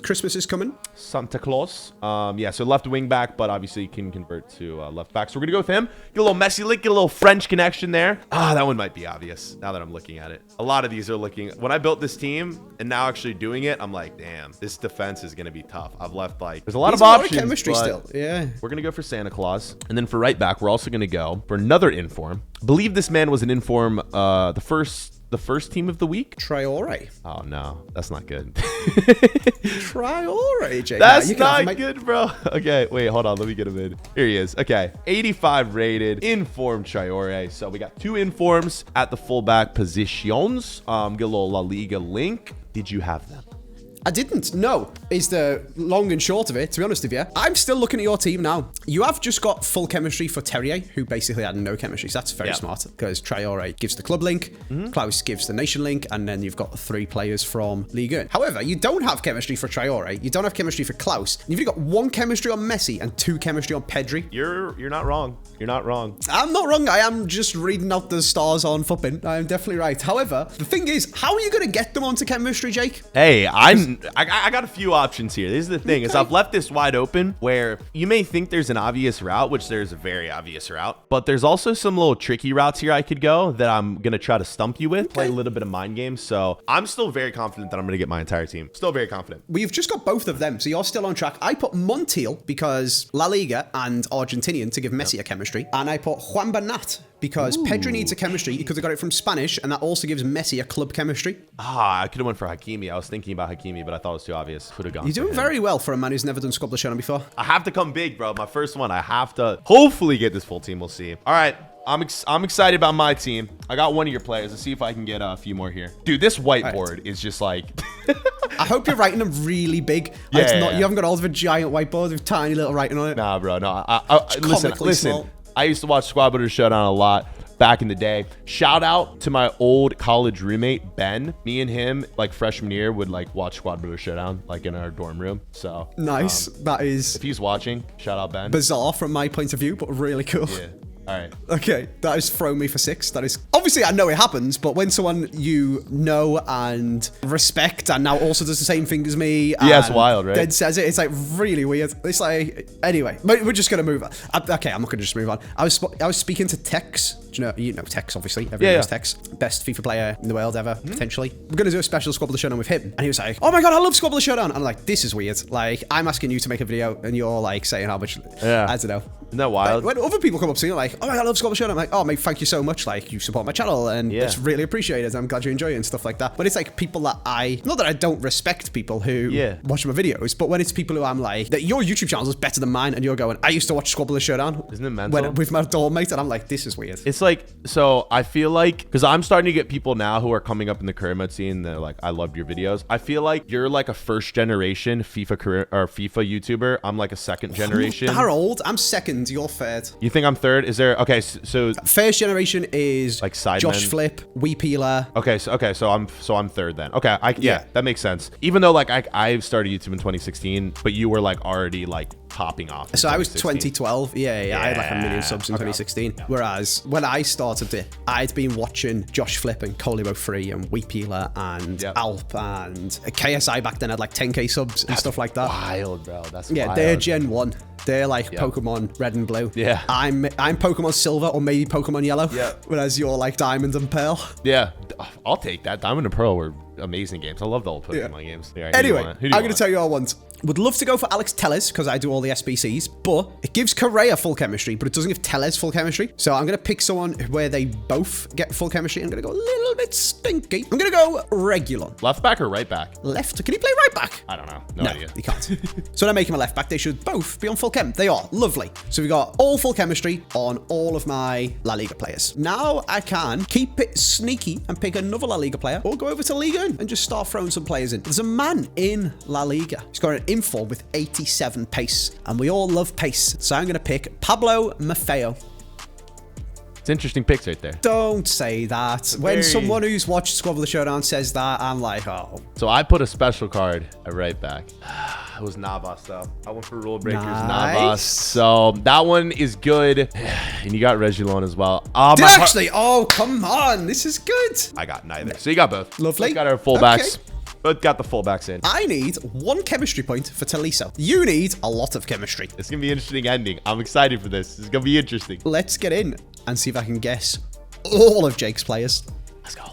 Christmas is coming. Santa Claus. Yeah, so left wing back, but obviously you can convert to left back. So we're going to go with him. Get a little Messi link, get a little French connection there. That one might be obvious now that I'm looking at it. A lot of these are looking... When I built this team and now actually doing it, I'm like, damn, this defense is going to be tough. I've left like... There's a lot of options, chemistry still. Yeah. We're going to go for Santa Claus. And then for right back, we're also going to go for another inform. I believe this man was an inform the first team of the week. Traore. Oh no, that's not good. Traore, Jake. That's not good, bro. Okay, wait, hold on. Let me get him in. Here he is. Okay, 85 rated, informed Traore. So we got 2 informs at the fullback positions. Get a little La Liga link. Did you have them? I didn't. No, is the long and short of it, to be honest with you. I'm still looking at your team now. You have just got full chemistry for Terrier, who basically had no chemistry. So that's very smart, because Traore gives the club link, Klaus gives the nation link, and then you've got 3 players from Ligue 1. However, you don't have chemistry for Traore, you don't have chemistry for Klaus, and you've got 1 chemistry on Messi and 2 chemistry on Pedri. You're not wrong. You're not wrong. I'm not wrong. I am just reading out the stars on Fuppin. I am definitely right. However, the thing is, how are you going to get them onto chemistry, Jake? Hey, I got a few options here. This is the thing, is I've left this wide open where you may think there's an obvious route, which there's a very obvious route, but there's also some little tricky routes here I could go that I'm going to try to stump you with, play a little bit of mind games. So I'm still very confident that I'm going to get my entire team. Still very confident. We've just got both of them, so you're still on track. I put Montiel because La Liga and Argentinian to give Messi a chemistry, and I put Juan Bernat because Pedri needs a chemistry because I got it from Spanish, and that also gives Messi a club chemistry. I could have went for Hakimi. I was thinking about Hakimi, but I thought it was too obvious. Could have gone. You're doing very well for a man who's never done Squad Showdown before. I have to come big, bro. My first one. I have to hopefully get this full team. We'll see. All right. I'm excited about my team. I got one of your players. Let's see if I can get a few more here. Dude, this whiteboard is just like... I hope you're writing them really big. You haven't got all of a giant whiteboard with tiny little writing on it. Nah, bro. No. Listen. Small. I used to watch Squad Builder Showdown a lot back in the day. Shout out to my old college roommate, Ben. Me and him, like freshman year, would like watch Squad Builder Showdown like in our dorm room. So nice. That is... If he's watching, shout out Ben. Bizarre from my point of view, but really cool. Yeah. All right. Okay, that has thrown me for 6. That is... Obviously, I know it happens, but when someone you know and respect and now also does the same thing as me... Yeah, it's wild, right? Then says it, it's like really weird. It's like... Anyway, we're just going to move on. Okay, I'm not going to just move on. I was speaking to Tex. Do you know Tex, obviously. Everyone knows Tex. Best FIFA player in the world ever, potentially. We're going to do a special Squad Builder Showdown with him. And he was like, oh my God, I love Squad Builder Showdown. And I'm like, this is weird. Like, I'm asking you to make a video and you're like saying how much... I don't know. Isn't that wild? When other people come up to you like, oh my God, I love Squad Builder Showdown. I'm like, oh mate, thank you so much. Like, you support my channel and it's really appreciated. I'm glad you enjoy it and stuff like that. But it's like people that not that I don't respect people who watch my videos, but when it's people who I'm like, that your YouTube channel is better than mine and you're going, I used to watch Squad Builder Showdown. Isn't it mental? With my dorm mate, and I'm like, this is weird. It's like, so I feel like, because I'm starting to get people now who are coming up in the career mode scene, they're like, I loved your videos. I feel like you're like a first generation FIFA YouTuber. I'm like a second generation. They're old. I'm second. You're third. You think I'm third? Is there... Okay, so... First generation is like Sidemen. Josh Flip, Weepeeler. Okay, so I'm third then. Okay, yeah, that makes sense. Even though like I started YouTube in 2016, but you were like already like popping off. So I was 2012. Yeah. I had like 1 million subs in 2016. Yeah. Whereas when I started it, I'd been watching Josh Flip and Colimo 3 and Weepeeler and Alp and KSI back then had like 10k subs and stuff like that. Wild, bro. That's wild. They're Gen 1. They're like Pokemon Red and Blue. Yeah. I'm Pokemon Silver or maybe Pokemon Yellow. Yeah. Whereas you're like Diamond and Pearl. Yeah. I'll take that. Diamond and Pearl were amazing games. I love the old Pokemon games. Yeah, anyway, I'm going to tell you all once. Would love to go for Alex Telles because I do all the SBCs, but it gives Correa full chemistry, but it doesn't give Telles full chemistry. So I'm going to pick someone where they both get full chemistry. I'm going to go a little bit stinky. I'm going to go Regulon. Left back or right back? Left. Can he play right back? I don't know. No idea. He can't. So when I make him a left back, they should both be on full chem. They are. Lovely. So we got all full chemistry on all of my La Liga players. Now I can keep it sneaky and pick another La Liga player or go over to Liga and just start throwing some players in. There's a man in La Liga. He's got an inform with 87 pace, and we all love pace. So I'm going to pick Pablo Maffeo. It's interesting picks right there. Don't say that. When someone who's watched Squad Builder Showdown says that, I'm like, oh. So I put a special card at right back. It was Navas, though. I went for Rule Breakers Navas. So that one is good. And you got Regulon as well. Oh, come on. This is good. I got neither. So you got both. Lovely. Let's got our fullbacks. Okay. but got the fullbacks in. I need 1 chemistry point for Tolisso. You need a lot of chemistry. It's going to be an interesting ending. I'm excited for this. It's going to be interesting. Let's get in and see if I can guess all of Jake's players. Let's go.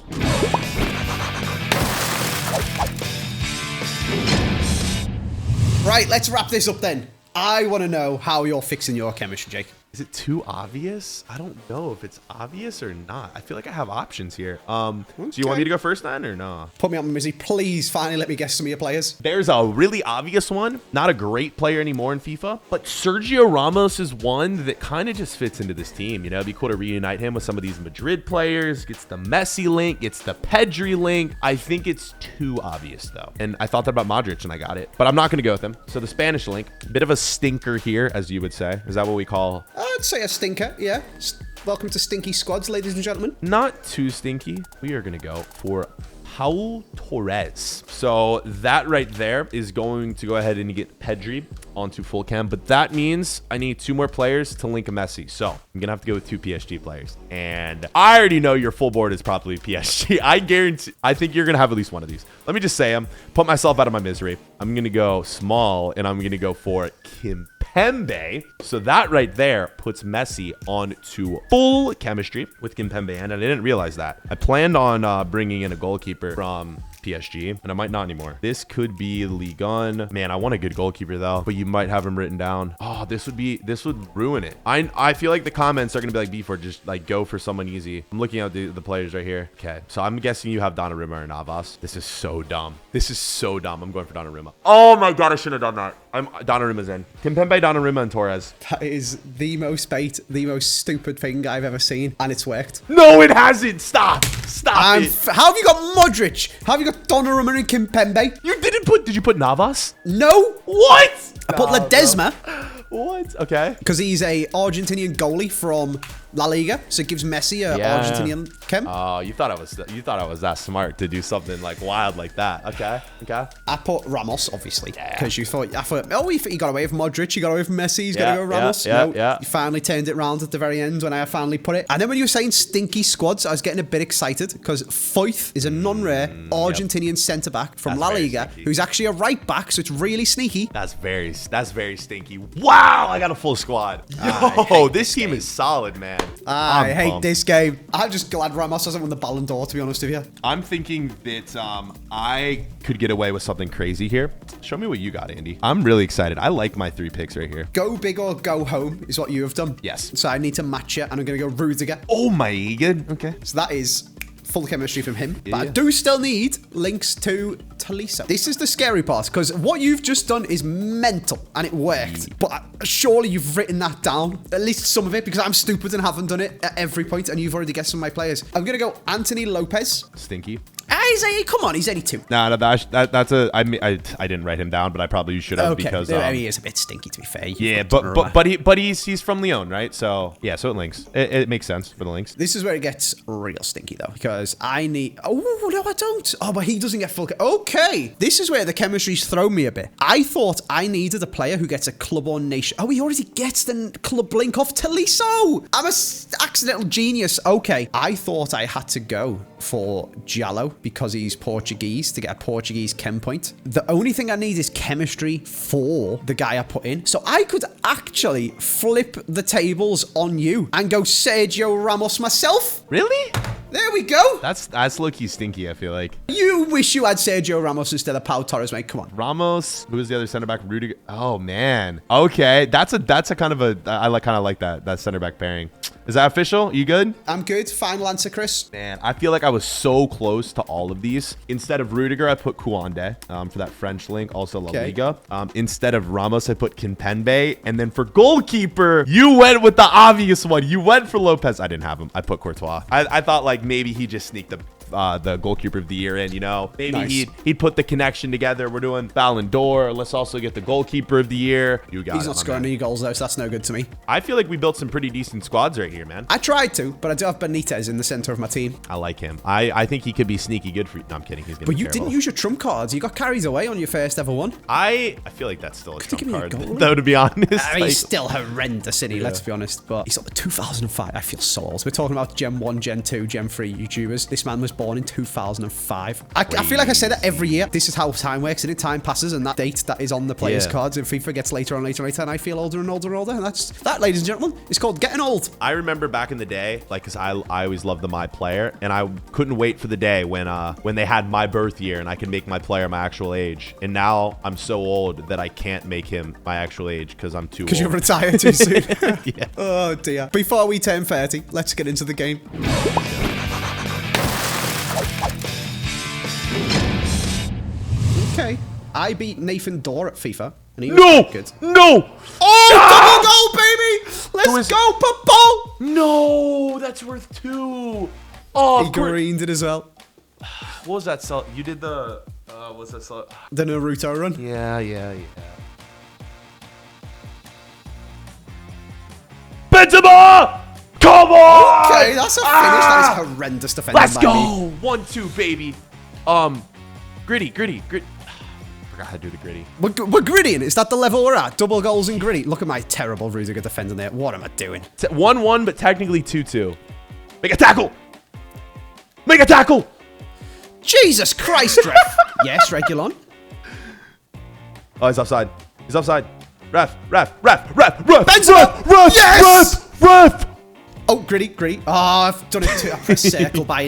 Right, let's wrap this up then. I want to know how you're fixing your chemistry, Jake. Is it too obvious? I don't know if it's obvious or not. I feel like I have options here. Do you want me to go first then or no? Put me on my misery. Please, finally let me guess some of your players. There's a really obvious one. Not a great player anymore in FIFA, but Sergio Ramos is one that kind of just fits into this team. You know, it'd be cool to reunite him with some of these Madrid players. Gets the Messi link, gets the Pedri link. I think it's too obvious though. And I thought that about Modric and I got it, but I'm not going to go with him. So the Spanish link, bit of a stinker here, as you would say. Is that what we call? I'd say a stinker, yeah. Welcome to Stinky Squads, ladies and gentlemen. Not too stinky. We are going to go for Paul Torres. So that right there is going to go ahead and get Pedri onto full chem, but that means I need 2 more players to link a Messi. So I'm gonna have to go with 2 PSG players, and I already know your full board is probably PSG. I think you're gonna have at least one of these. Let me just say them, put myself out of my misery. I'm gonna go small, and I'm gonna go for Kimpembe. So that right there puts Messi on to full chemistry with Kimpembe, and I didn't realize that. I planned on bringing in a goalkeeper from PSG, and I might not anymore. This could be Ligue 1. Man, I want a good goalkeeper though, but you might have him written down. Oh, this would ruin it. I feel like the comments are gonna be like, B4, just like go for someone easy. I'm looking at the players right here. Okay, so I'm guessing you have Donnarumma or Navas. This is so dumb. This is so dumb. I'm going for Donnarumma. Oh my god, I shouldn't have done that. Donnarumma's in. Kimpembe, Donnarumma, and Torres. That is the most bait, the most stupid thing I've ever seen, and it's worked. No, it hasn't. Stop it. How have you got Modric? How have you got Donnarumma and Kimpembe? Did you put Navas? No. What? I put Ledesma. What? Okay. Because he's a Argentinian goalie from La Liga, so it gives Messi a Argentinian chem. Oh, you thought I was that smart to do something like wild like that. Okay. I put Ramos, obviously, because I thought, oh, he got away with Modric, he got away from Messi, he's gonna go Ramos. Yeah. You finally turned it around at the very end when I finally put it. And then when you were saying stinky squads, I was getting a bit excited because Foyth is a non-rare Argentinian centre back from La Liga, who's actually a right back, so it's really sneaky. That's very stinky. Wow, I got a full squad. Yo, this team is solid, man. I hate this game. I'm just glad Ramos hasn't won the Ballon d'Or, to be honest with you. I'm thinking that I could get away with something crazy here. Show me what you got, Andy. I'm really excited. I like my 3 picks right here. Go big or go home is what you have done. Yes. So I need to match it, and I'm going to go Rudiger. Oh my god. Okay. So that is full chemistry from him. But I do still need links to Tolisso. This is the scary part, because what you've just done is mental, and it worked. But surely you've written that down, at least some of it, because I'm stupid and haven't done it at every point, and you've already guessed some of my players. I'm going to go Anthony Lopez. Stinky. Come on, he's 82. No, that's I didn't write him down, but I probably should have because he is a bit stinky, to be fair. Yeah, but he's from Lyon, right? So yeah, so it links. It makes sense for the links. This is where it gets real stinky though, because I need. Oh no, I don't. Oh, but he doesn't get full. Okay, this is where the chemistry's thrown me a bit. I thought I needed a player who gets a club or nation. Oh, he already gets the club link off Tolisso. I'm a accidental genius. Okay, I thought I had to go for Jallo because he's Portuguese to get a Portuguese chem point. The only thing I need is chemistry for the guy I put in. So I could actually flip the tables on you and go Sergio Ramos myself. Really? There we go. That's low-key stinky, I feel like. You wish you had Sergio Ramos instead of Pau Torres, mate. Come on. Ramos. Who was the other center back? Rudiger. Oh man. Okay. That's a kind of a I kind of like that center back pairing. Is that official? You good? I'm good. Final answer, Chris. Man, I feel like I was so close to all of these. Instead of Rudiger, I put Kouande for that French link, also La Liga. Instead of Ramos, I put Kimpembe. And then for goalkeeper, you went with the obvious one. You went for Lopez. I didn't have him. I put Courtois. I thought like maybe he just sneaked the goalkeeper of the year in, you know. Maybe he'd put the connection together. We're doing Ballon d'Or. Let's also get the goalkeeper of the year. He's not scoring any goals though, so that's no good to me. I feel like we built some pretty decent squads right here, man. I tried to, but I do have Benitez in the center of my team. I like him. I think he could be sneaky good for you. No, I'm kidding. He's gonna But you didn't use your trump cards. You got carried away on your first ever one. I feel like that's still a trump card, though, to be honest. I mean, he's still horrendous, isn't he? Let's be honest. But he's up to 2005. I feel so old. We're talking about Gen 1, Gen 2, Gen 3 YouTubers. This man was born in 2005. I feel like I say that every year. This is how time works, and time passes, and that date that is on the players' cards in FIFA gets later and later and later, and I feel older and older and older, and that, ladies and gentlemen, is called getting old. I remember back in the day, like, because I always loved the My Player, and I couldn't wait for the day when they had my birth year and I could make my player my actual age. And now I'm so old that I can't make him my actual age because I'm too old. Because you're retired too soon. Yeah. Oh dear. Before we turn 30, let's get into the game. Okay. I beat Nathan Dorr at FIFA. And he was good. No! Oh, double goal, baby! Let's go, Papa! No, that's worth 2. Oh, he greened it as well. What was that? You did the, what's that? The Naruto run? Yeah. Benzema! Come on! Okay, that's a finish. That is horrendous defending. Let's go! 1-2, baby. Gritty. Forgot how to do the gritty. We're grittying. Is that the level we're at? Double goals in gritty. Look at my terrible Rudiger defending there. What am I doing? 1-1, but technically 2-2. Make a tackle! Make a tackle! Jesus Christ, ref. Yes, Regulon. Oh, he's offside. He's offside. Ref. Benzema! Ref! Yes! Ref! Oh, gritty. Oh, I've done it too. I pressed circle by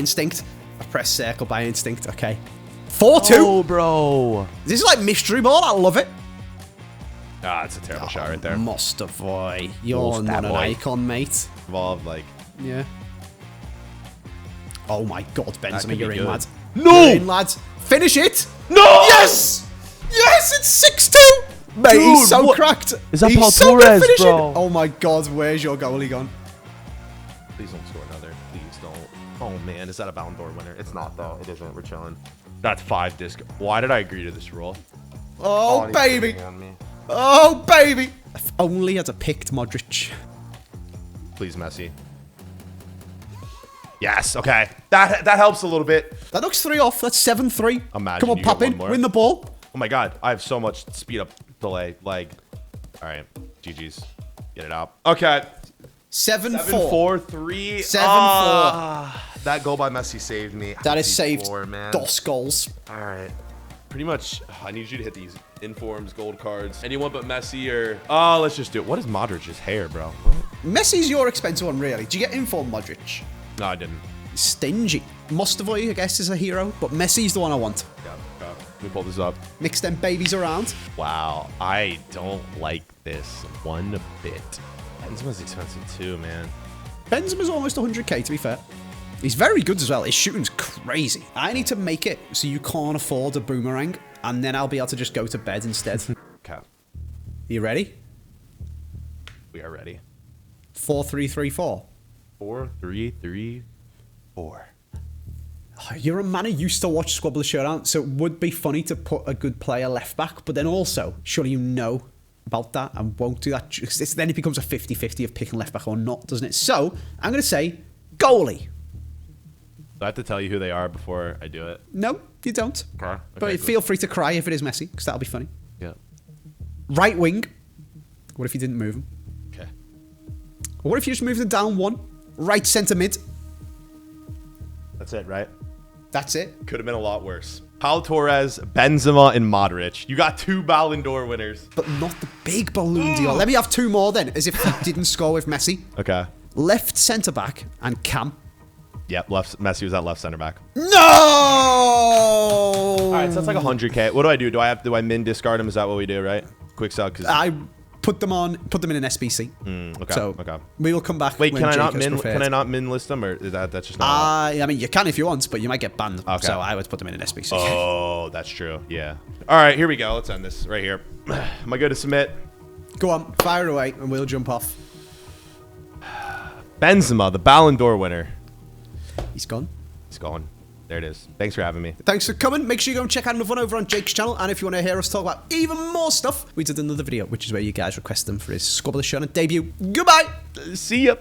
instinct. Okay. 4-2. Oh, bro. This is like mystery ball. I love it. Ah, it's a terrible shot right there. Mustaboy. You're not an icon, mate. Involved, like... Yeah. Oh my God, Benzema, you're in, lad. No! You're in, lad. Finish it. No! Yes! Yes, it's 6-2. Mate, Dude, he's so what? cracked. Is that He's Paul so good Torres, finishing. bro? Oh my God, where's your goalie gone? Please don't score another. Please don't. Oh, man. Is that a Ballon d'Or winner? It's not, though. It isn't. We're chilling. That's 5 disc. Why did I agree to this rule? Oh, baby. Oh, baby. If only I'd have picked Modric. Please, Messi. Yes. Okay. That helps a little bit. That looks 3 off. That's 7-3. Imagine Come on, you pop get in. one more. Win the ball. Oh, my God. I have so much speed up delay. Like, all right. GG's. Get it out. Okay. 7-4. 7-4-3. 7-4. That goal by Messi saved me. That has saved 4, man. DOS goals. All right. Pretty much, I need you to hit these informs, gold cards. Anyone but Messi or... Oh, let's just do it. What is Modric's hair, bro? What? Messi's your expensive one, really. Do you get informed Modric? No, I didn't. Stingy. Mustaboy, I guess, is a hero, but Messi's the one I want. Got. Let me pull this up. Mix them babies around. Wow. I don't like this one bit. Benzema's expensive too, man. Benzema's almost 100k, to be fair. He's very good as well. His shooting's crazy. I need to make it so you can't afford a boomerang, and then I'll be able to just go to bed instead. Okay. You ready? We are ready. 4-3-3-4. 4-3-3-4. Oh, you're a man who used to watch Squabble Showdown, so it would be funny to put a good player left back, but then also, surely you know about that and won't do that. Then it becomes a 50-50 of picking left back or not, doesn't it? So, I'm going to say goalie. Do I have to tell you who they are before I do it? No, you don't. Okay. But feel free to cry if it is Messi, because that'll be funny. Yeah. Right wing. What if you didn't move him? Okay. What if you just moved him down 1? Right centre mid. That's it, right? That's it. Could have been a lot worse. Pau Torres, Benzema, and Modric. You got 2 Ballon d'Or winners. But not the big balloon deal. Let me have 2 more then, as if he didn't score with Messi. Okay. Left centre back and Cam. Yep, Messi was at left center back. No! All right, so that's like 100k. What do? Do I min discard him? Is that what we do, right? Quick sell, because I put them in an SBC. Okay. So okay. We will come back. Wait, when can I Jake not has min? preferred. Can I not min list them, or is that's just not? I mean, you can if you want, but you might get banned. Okay. So I would put them in an SBC. Oh, that's true. Yeah. All right, here we go. Let's end this right here. Am I good to submit? Go on, fire away, and we'll jump off. Benzema, the Ballon d'Or winner. He's gone. He's gone. There it is. Thanks for having me. Thanks for coming. Make sure you go and check out another one over on Jake's channel. And if you want to hear us talk about even more stuff, we did another video, which is where you guys request them for his Squabble Showdown debut. Goodbye. See ya.